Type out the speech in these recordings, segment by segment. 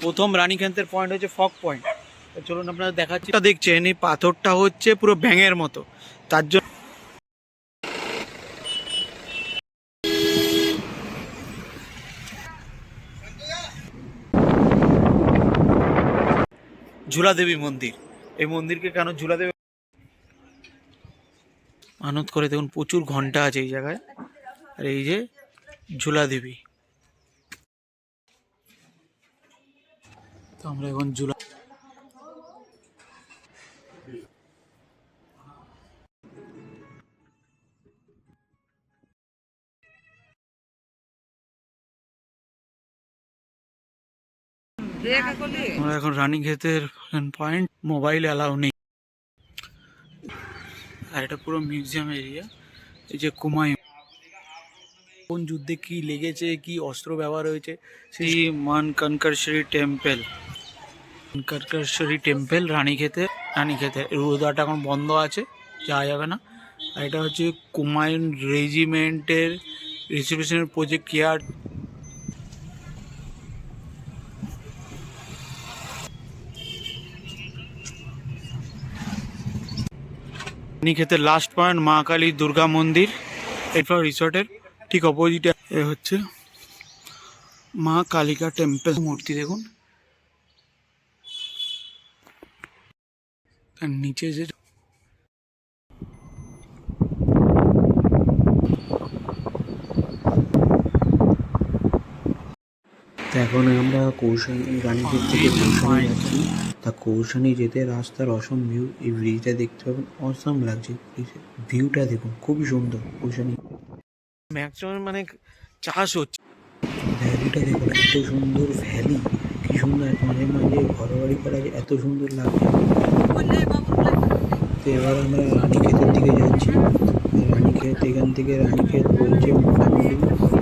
প্রথম রানীক্ষেতের পয়েন্ট হচ্ছে fog point. চলুন আপনারা দেখাচ্ছি। দেখছেন এই পাথরটা হচ্ছে পুরো ব্যাঙের মতো, তার জন্য ঝুলা দেবী মন্দির। এই মন্দিরকে কেন ঝুলা দেবী মানত করে, দেখুন প্রচুর ঘন্টা আছে এই জায়গায়। আর এই যে ঝুলা দেবী, তো আমরা এখন ঝুলা আমরা এখন রানীক্ষেতের পয়েন্ট। মোবাইল অ্যালাউ নেই। আর এটা পুরো মিউজিয়াম এরিয়া। এই যে কুমায়ুন কোন যুদ্ধে কি লেগেছে, কি অস্ত্র ব্যবহার হয়েছে, সেই মান কনকরশ্বরী টেম্পল। কনকরশ্বরী টেম্পল রানীক্ষেতে রোদাটা এখন বন্ধ আছে, যাওয়া যাবে না। আর এটা হচ্ছে কুমায়ুন রেজিমেন্টের রিসিপশনের প্রজেক্ট কেয়ার। রানীক্ষেতের লাস্ট পয়েন্ট মা কালী দুর্গা মন্দির। এরপর রিসর্টের ঠিক অপোজিটে এ হচ্ছে মা কালিকা টেম্পল মূর্তি, দেখুন। আর নিচে যে এখন আমরা রানীক্ষেত থেকে কৌশানি যাচ্ছি। তা কৌশানি যেতে রাস্তার অসম ভিউ, এই ব্রিজটা দেখতে পাবেন, অসম লাগছে। ভিউটা দেখুন, খুবই সুন্দর। কৌশানি ম্যাক্সিমাম মানে চাষ হচ্ছে। ভ্যালিটা দেখুন, এত সুন্দর ভ্যালি, কি সুন্দর। মাঝে মাঝে ঘর বাড়ি করা যায়, এত সুন্দর লাগছে। তো এবার আমরা রানীক্ষেতের দিকে যাচ্ছি। রানীক্ষেত, এখান থেকে রানীক্ষেত বলছে মোটামুটি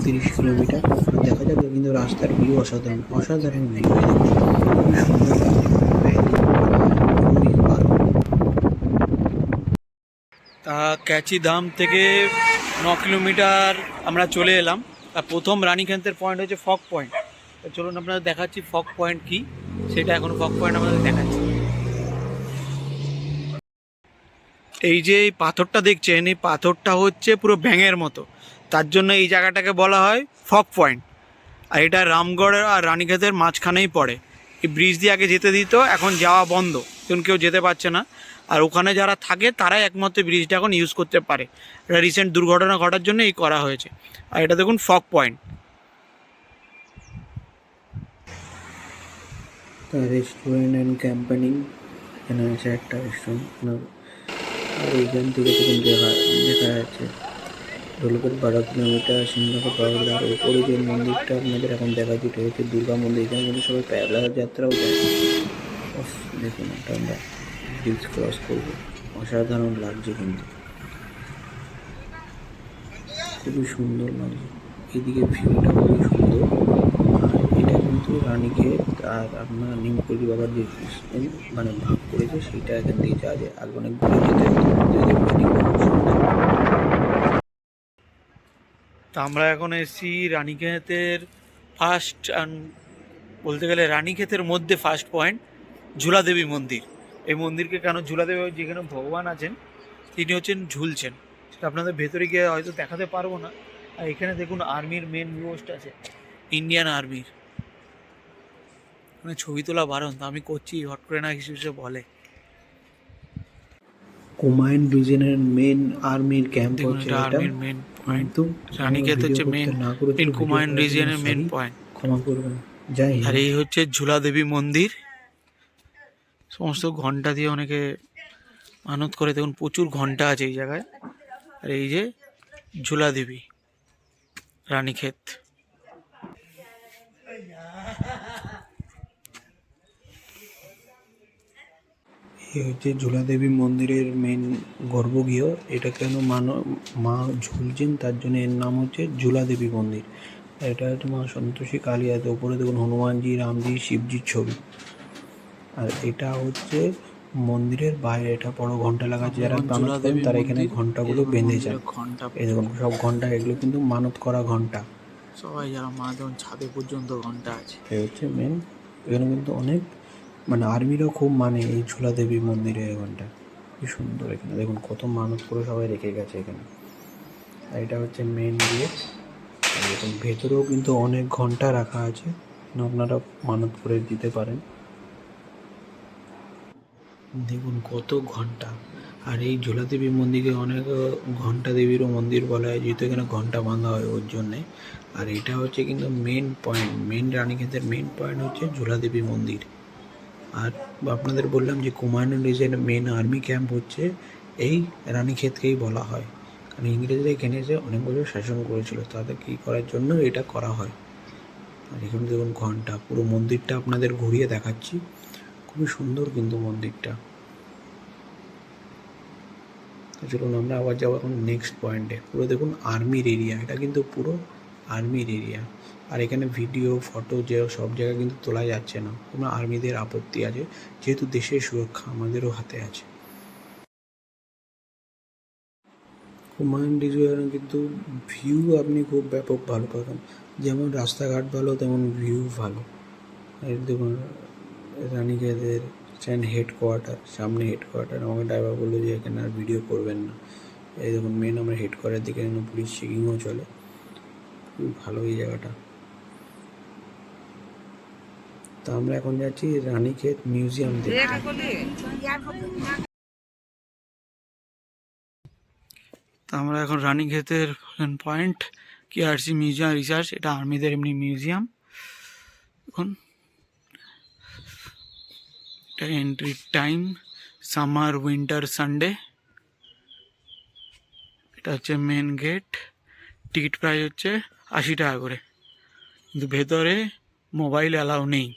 30 কিলোমিটার। দেখা যাবে, কিন্তু রাস্তার ভিউ অসাধারণ, অসাধারণ ভিউ। খুবই সুন্দর লাগছে, ভ্যালি খুবই ভালো। তা ক্যাচিধাম থেকে 9 কিলোমিটার আমরা চলে এলাম। আর প্রথম রানীক্ষেতের পয়েন্ট হচ্ছে ফগ পয়েন্ট। চলুন আপনারা দেখাচ্ছি ফগ পয়েন্ট কি, সেটা এখন ফগ পয়েন্ট আমাদের দেখাচ্ছি। এই যে এই পাথরটা দেখছেন, এই পাথরটা হচ্ছে পুরো ব্যাঙের মতো, তার জন্য এই জায়গাটাকে বলা হয় ফগ পয়েন্ট। আর এটা রামগড় আর রানীক্ষেতের মাঝখানেই পড়ে। এই ব্রিজ দিয়ে আগে যেতে দিত, এখন যাওয়া বন্ধ, কারণ কেউ যেতে পারছে না। আর ওখানে যারা থাকে তারাই একমাত্র ব্রিজটা এখন ইউজ করতে পারে। এটা রিসেন্ট দুর্ঘটনা ঘটার জন্য এই করা হয়েছে। আর এটা দেখুন fog point. Restaurant and campaigning, এখানে আছে একটা রেস্টুরেন্ট। আর এইখান থেকে দেখুন দেখা যাচ্ছে ঢোলকের 12 কিলোমিটার সিংহনাথ পাহাড়। আর ওপরে যে মন্দিরটা আপনাদের এখন দেখাচ্ছি, এটা হচ্ছে দুর্গা মন্দির। এখানে কিন্তু সবাই প্যালা যাত্রাও যায়। দেখুন, একটা আমরা ব্রিজ ক্রস করবো, অসাধারণ লাগছে, কিন্তু খুবই সুন্দর লাগছে। এদিকে ভিউটা খুবই সুন্দর। আর এটা কিন্তু রানীক্ষেত আর আপনার নিমকলি বাবার যে মানে ভাগ করেছে, সেইটা এখান থেকে যাওয়া যায়। আর অনেক ঘুরে যেতে হতো, খুব সুন্দর। তা আমরা এখন এসেছি রানীক্ষেতের ফার্স্ট, বলতে গেলে রানীক্ষেতের মধ্যে ফার্স্ট পয়েন্ট ঝুলা দেবী মন্দির। এই মন্দিরকে কেন ঝুলা দেবী, যেখানে ভগবান আছেন তিনি হচ্ছেন ঝুলছেন, সেটা আপনাদের ভেতরে গিয়ে হয়তো দেখাতে পারবো না। আর এখানে দেখুন আর্মির মেন পোস্ট আছে, ইন্ডিয়ান আর্মির। মানে ছবি তোলা বারণ, তো আমি করছি, হট করে না কিছু কিছু বলে। কুমায়ুন রিজনের মেন আর্মির ক্যাম্প দেখুন হচ্ছে এটা এটা। আর্মির মেন পয়েন্ট। কিন্তু রানীক্ষেত হচ্ছে মেন কুমায়ুন রিজিয়নের মেন পয়েন্ট। ক্ষমা করবেন, যাই আর এই হচ্ছে ঝুলা দেবী মন্দির। সমস্ত ঘন্টা দিয়ে অনেকে মানত করে, দেখুন প্রচুর ঘন্টা আছে এই জায়গায়। আর এই যে ঝুলা দেবী রানীক্ষেত। এই হচ্ছে ঝুলা দেবী মন্দিরের মেন গর্ভগৃহ। এটা কেন মা ঝুলছেন, তার জন্য এর নাম হচ্ছে ঝুলা দেবী মন্দির। এটা হচ্ছে মা সন্তোষী কালী। আছে ওপরে দেখুন হনুমানজি, রামজি, শিবজির ছবি। আর এটা হচ্ছে মন্দিরের বাইরে, এটা বড় ঘন্টা লাগাচ্ছে। যারা মানত করেন তারা এখানে ঘন্টাগুলো বেঁধে যান। এই দেখুন সব ঘন্টা, এগুলো কিন্তু মানত করা ঘন্টা। সবাই যারা মা, যেমন ছাদে পর্যন্ত ঘন্টা আছে। এই হচ্ছে মেন এখানে কিন্তু অনেক মানে আর্মিরাও খুব মানে এই ঝুলা দেবী মন্দিরে এখানটা কি সুন্দর। এখানে দেখুন কত মানত করে সবাই রেখে গেছে এখানে। আর এটা হচ্ছে মেন গেট। আর দেখুন ভেতরেও কিন্তু অনেক ঘন্টা রাখা আছে, আপনারা মানত করে দিতে পারেন। দেখুন কত ঘন্টা। আর এই ঝোলা দেবী মন্দিরকে অনেক ঘন্টা দেবীরও মন্দির বলা হয়, যেহেতু এখানে ঘন্টা ভাঙা হয় ওর জন্যে। আর এটা হচ্ছে কিন্তু মেন পয়েন্ট, মেন রানীক্ষেতের মেন পয়েন্ট হচ্ছে ঝোলা দেবী মন্দির। আর আপনাদের বললাম যে কুমায়ুন রিজের মেন আর্মি ক্যাম্প হচ্ছে এই রানীক্ষেতকেই বলা হয়, কারণ ইংরেজরা এখানে এসে অনেক বছর শাসন করেছিল, তাদের কী করার জন্য এটা করা হয়। আর এখানে দেখুন ঘন্টা, পুরো মন্দিরটা আপনাদের ঘুরিয়ে দেখাচ্ছি, খুবই সুন্দর কিন্তু মন্দিরটা। চলুন আমরা আবার যাবো এখন নেক্সট পয়েন্টে। পুরো দেখুন আর্মির এরিয়া, এটা কিন্তু পুরো আর্মির এরিয়া। আর এখানে ভিডিও ফটো যে সব জায়গায় কিন্তু তোলা যাচ্ছে না, কোনো আর্মিদের আপত্তি আছে, যেহেতু দেশের সুরক্ষা আমাদেরও হাতে আছে। হুমায়ুন রিজওয়ে কিন্তু ভিউ আপনি খুব ব্যাপক ভালো পাবেন, যেমন রাস্তাঘাট ভালো তেমন ভিউ ভালো। এই দেখুন রানীক্ষেতের হেডকোয়ার্টার, সামনে হেডকোয়ার্টার। আমাকে ড্রাইভার বললো যে এখানে আর ভিডিও করবেন না। এই দেখুন মেন আমরা হেডকোয়ার্টার দিকে পুলিশ চেকিংও চলে, খুব ভালো এই জায়গাটা। তো আমরা এখন যাচ্ছি রানীক্ষেত মিউজিয়াম দেখতে। তো আমরা এখন রানীক্ষেতের পয়েন্ট কেআরসি মিউজিয়াম রিসার্চ, এটা আর্মিদের এমনি মিউজিয়াম। এখন এটা entry time summer winter Sunday. এটা হচ্ছে মেন গেট। টিকিট প্রাইস হচ্ছে 80 টাকা করে, কিন্তু ভেতরে মোবাইল অ্যালাউ নেই।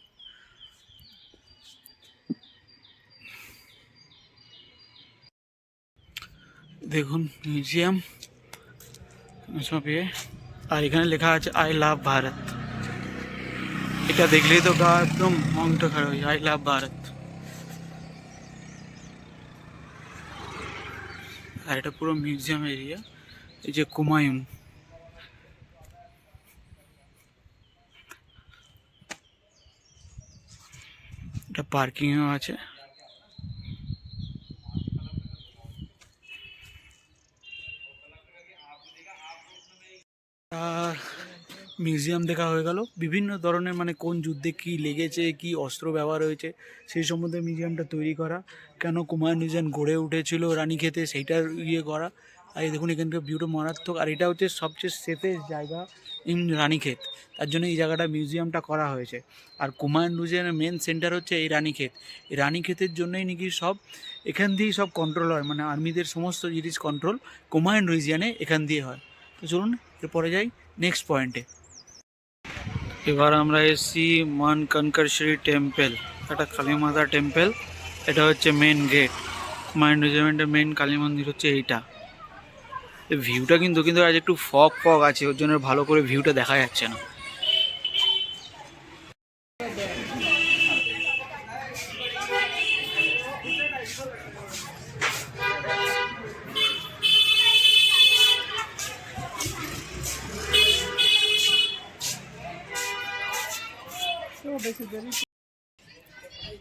দেখুন মিউজিয়াম সব ইয়ে, আর এখানে লেখা আছে আই লাভ ভারত। এটা দেখলেই তো গা একদম মনটা খারাপ হয়ে যায়, আই লাভ ভারত। আর এটা পুরো মিউজিয়াম এরিয়া। এই যে কুমায়ুন, এটা পার্কিংও আছে। আর মিউজিয়াম দেখা হয়ে গেল, বিভিন্ন ধরনের মানে কোন যুদ্ধে কি লেগেছে, কি অস্ত্র ব্যবহার হয়েছে সেই সম্বন্ধে মিউজিয়ামটা তৈরি করা, কেন কুমায়ুন রিজেন্ট গড়ে উঠেছিল রানীক্ষেতে সেইটার ইয়ে করা। আর এই দেখুন এখানকার ভিউটা মারাত্মক। আর এটা হচ্ছে সবচেয়ে সেফেস্ট জায়গা ইন রানীক্ষেত, তার জন্য এই জায়গাটা মিউজিয়ামটা করা হয়েছে। আর কুমায়ুন রিজেন্টের মেন সেন্টার হচ্ছে এই রানীক্ষেত। এই রানীক্ষেতের জন্যই নাকি সব এখান দিয়েই সব কন্ট্রোল হয়, মানে আর্মিদের সমস্ত জিনিস কন্ট্রোল কুমায়ুন রিজিয়নে এখান দিয়ে হয়। তো চলুন এরপরে যাই নেক্সট পয়েন্টে। এবার আমরা এসেছি মানকানকেশ্বরী টেম্পল, একটা কালী মাতা টেম্পল। এটা হচ্ছে মেন গেট। কুমায়ুন রেজিমেন্টের মেন কালী মন্দির হচ্ছে এইটা। ভিউটা কিন্তু কিন্তু আজ একটু ফগ ফগ আছে, ওর জন্য ভালো করে ভিউটা দেখা যাচ্ছে না।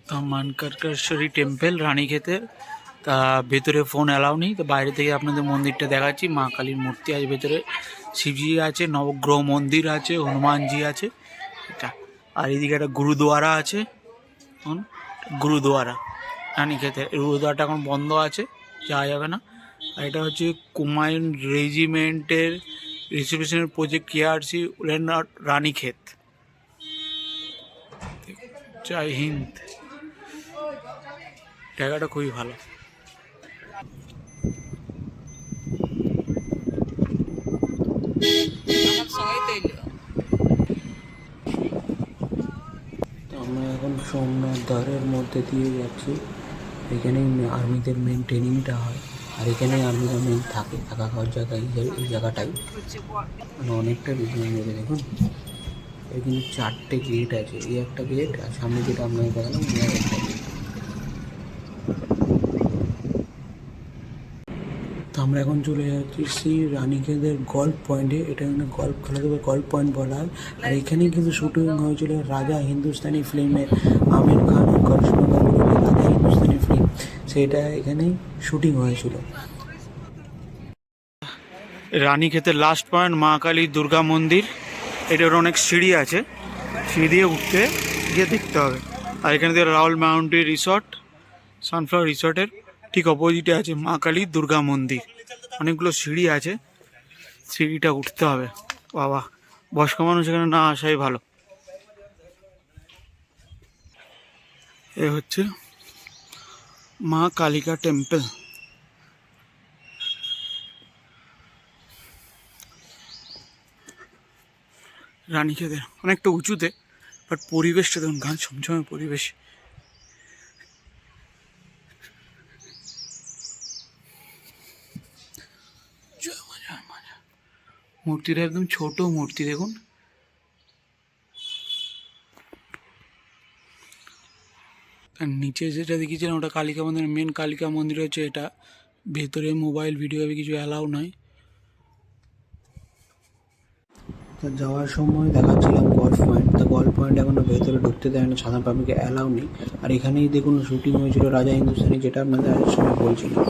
তো মানকানকেশ্বরী টেম্পল রানীক্ষেতের, তা ভেতরে ফোন অ্যালাউ নেই, তো বাইরে থেকে আপনাদের মন্দিরটা দেখাচ্ছি। মা কালীর মূর্তি আছে ভেতরে, শিবজি আছে, নবগ্রহ মন্দির আছে, হনুমানজি আছে এটা। আর এদিকে একটা গুরুদুয়ারা আছে, গুরুদুয়ারা রানীক্ষেতের। গুরুদুয়ারাটা এখন বন্ধ আছে, যাওয়া যাবে না। আর এটা হচ্ছে কুমায়ুন রেজিমেন্টের রিসিপশনের প্রজেক্ট কেআরসি রানীক্ষেত। জয় হিন্দ। জায়গাটা খুবই ভালো। আমরা এখন সোমনাথ দ্বারের মধ্যে দিয়ে যাচ্ছি। এখানেই আর্মিদের মেন ট্রেনিংটা হয়, আর এখানেই আর্মিরা মেন থাকে, থাকা খাওয়ার জায়গা এই জায়গাটাই মানে অনেকটা বেশি মেরে। দেখুন এখানে 4টে গেট আছে, এই একটা গেট, আর সামনে যেটা আপনাকে দেখালাম এই একটা গেট। তো আমরা এখন চলে যাচ্ছি সেই রানীক্ষেতের গল্ফ পয়েন্টে। এটা এখানে গল্ফ খেলাধুলা গল্ফ পয়েন্ট বলা হয়। আর এখানেই কিন্তু শুটিং হয়েছিল রাজা হিন্দুস্তানি ফিল্মের, আমির খান আর করিশ্মা কাপুরের রাজা হিন্দুস্তানি ফিল্ম, সেটা এখানেই শুটিং হয়েছিল। রানীক্ষেতের লাস্ট পয়েন্ট মা কালী দুর্গা মন্দির। এটার অনেক সিঁড়ি আছে, সিঁড়ি দিয়ে উঠতে গিয়ে দেখতে হবে। আর এখানে দিয়ে রাহুল মাউন্টেন রিসর্ট, সানফ্লাওয়ার রিসর্টের ঠিক অপোজিটে আছে মা কালী দুর্গা মন্দির। অনেকগুলো সিঁড়ি আছে, সিঁড়িটা উঠতে হবে। বাবা, বয়স্ক মানুষ এখানে না আসাই ভালো। এ হচ্ছে মা কালিকা টেম্পল। রানীক্ষেতের অনেকটা উঁচুতে, বাট পরিবেশটা দেখুন, গান ছমছমে পরিবেশ। জয় মা, জয় মা। মূর্তিটা একদম ছোট মূর্তি দেখুন। আর নিচে যেটা দেখিয়েছিলাম ওটা কালিকা মন্দির, মেন কালিকা মন্দির হচ্ছে এটা। ভেতরে মোবাইল ভিডিও কিছু অ্যালাউ নয়। তো যাওয়ার সময় দেখাচ্ছিলাম গল্ফ পয়েন্ট। তা গল্ফ পয়েন্ট এখনও ভেতরে ঢুকতে দেয় না, সাধারণ পাবলিকে অ্যালাউ নেই। আর এখানেই দেখুন শুটিং হয়েছিল রাজা হিন্দুস্তানি, যেটা আপনাদের আগের সময় বলছিলাম।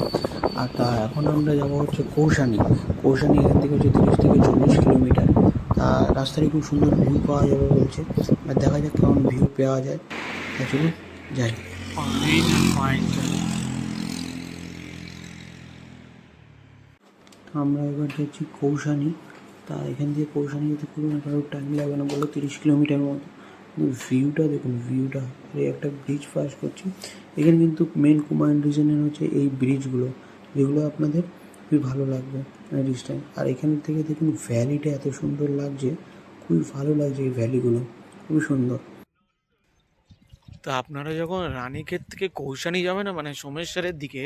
আর তা এখন আমরা যাবো হচ্ছে কৌশানি। কৌশানি এখান থেকে হচ্ছে 30 থেকে 40 কিলোমিটার। তা রাস্তায় খুব সুন্দর ভিউ পাওয়া যাবে বলছে। আর দেখা যাক কেমন ভিউ পাওয়া যায়। তা চলুন যাই। আমরা এবার যাচ্ছি কৌশানি। তা এখান থেকে কৌশানি যেতে খুব একটা টাইম লাগবে না, বললো 30 কিলোমিটার মতো। কিন্তু ভিউটা দেখুন, ভিউটা। আর এই একটা ব্রিজ পাস করছি। এখানে কিন্তু মেন কুমায়ুন রিজনের হচ্ছে এই ব্রিজগুলো, যেগুলো আপনাদের খুবই ভালো লাগবে ব্রিজটায়। আর এখান থেকে দেখুন ভ্যালিটা এত সুন্দর লাগছে, খুবই ভালো লাগছে এই ভ্যালিগুলো, খুবই সুন্দর। তো আপনারা যখন রানীক্ষেত থেকে কৌশানি যাবেন না, মানে সোমেশ্বরের দিকে,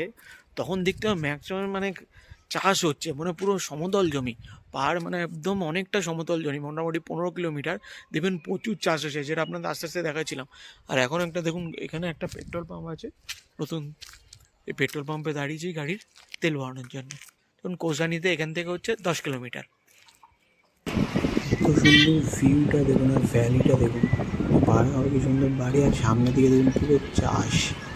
তখন দেখতে হবে ম্যাক্সিমাম মানে চাষ হচ্ছে, মানে পুরো সমতল জমি, পাহাড়, মানে একদম অনেকটা সমতল জমি, মোটামুটি 15 কিলোমিটার দেখবেন প্রচুর চাষ হচ্ছে, যেটা আপনাদের আস্তে আস্তে দেখাচ্ছিলাম। আর এখন একটা দেখুন, এখানে একটা পেট্রোল পাম্প আছে নতুন। এই পেট্রোল পাম্পে দাঁড়িয়েছি গাড়ির তেল ভরানোর জন্য। দেখুন কৌশানিতে এখান থেকে হচ্ছে 10 কিলোমিটার। এত সুন্দর ভিউটা দেখুন, আর ভ্যালিটা দেখুন, পাহাড় কি সুন্দর বাড়ি, আর সামনে দিকে দেখুন পুরো চাষ।